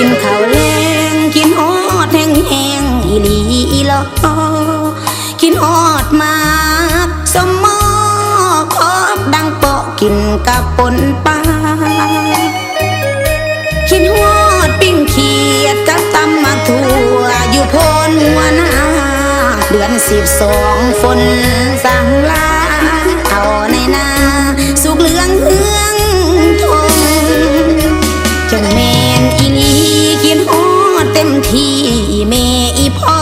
นข้าวแรงกินฮอดแห้งแห้งอีหลีอีหลอกินฮอดมากสมมอขอบดังเปาะกินกับปนปลากินฮอดปิ้งเขียดกับตำมักถั่วอยู่โพนหัวนาเดือน12ฝนสั่งลาเอาในนาสุกเหลืองเฮืองทงจังแม่นอีหลีกินฮอดเต็มที่แม่อีพ่อ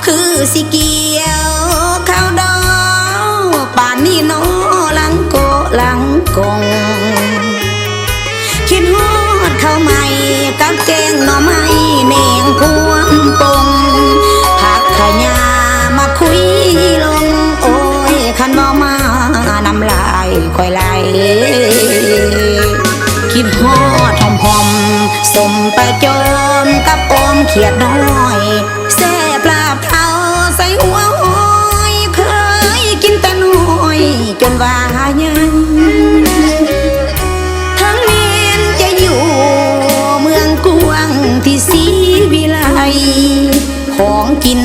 คือสิเกี่ยวข้าวดอกป่านนี้น้อหลังโกหลังกงคิดฮอดข้าวใหม่กับแกงหน่อไม้แหนงพวงปงผักขะยามาคุยลงโอ้ยคันบ่มาน้ำลายค่อยไหลคิดฮอดหอมๆสมปลาจอมกับออมเขียดน้อยแซ่ปลาเผาใส่หัวหอยเคยกินแต่น้อยจนว่ายังทั้งเมียนจะอยู่เมืองกวางที่ศรีวิไลของกิน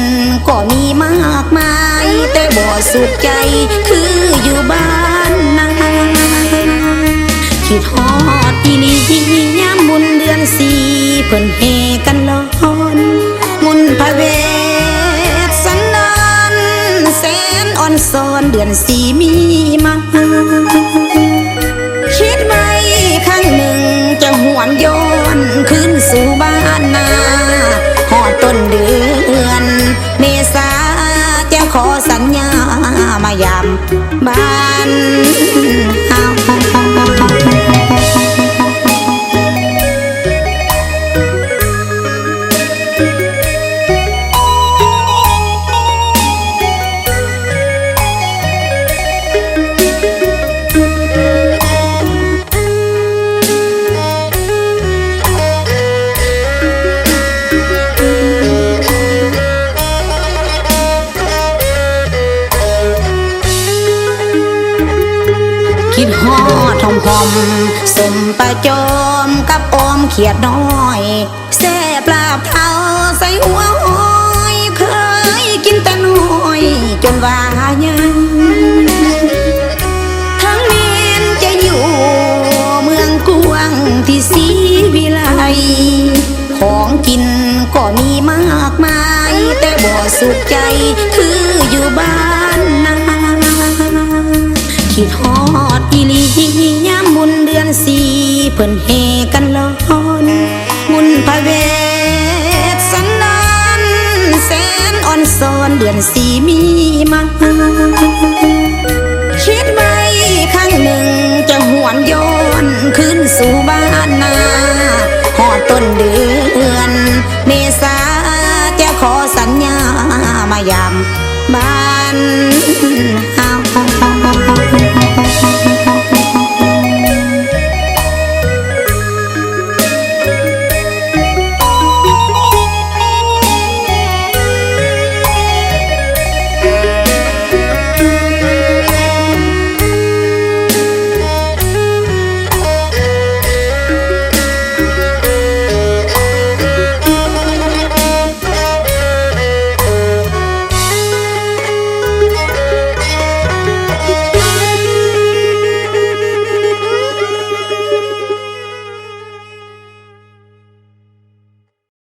ก็มีมากมายแต่บ่สุขใจคืออยู่บ้านนาคิดฮอดอีหลียามบุญเดือน4เพิ่นเฮกันร้อนมุนพระเวทสันดานแสนอ่อนซ้อนเดือน4มีมาคิดไว้ครั้งหนึ่งจะหวนย้อนคืนสู่บ้านนาฮอดต้นเดือนเมษาจะขอสัญญามายามบ้านเฮาคิดฮอดหอมๆสมปลาจอมกับออมเขียดน้อยแซ่ปลาเผาใส่หัวหอยเคยกินแต่น้อยจนว่ายังทั้งเมียนจะอยู่เมืองกวางที่ศรีวิไลของกินก็มีมากมายแต่บ่สุขใจคืออยู่บ้านนาคิดฮอดอีหลียามบุญเดือน4เพิ่นเฮกันร้อนมุนพระเวทสันดานแสนอ่อนซ้อนเดือน4มีมาคิดไว้ครั้งหนึ่งจะหวนย้อนคืนสู่บ้านนาฮอดต้นเดือนเมษา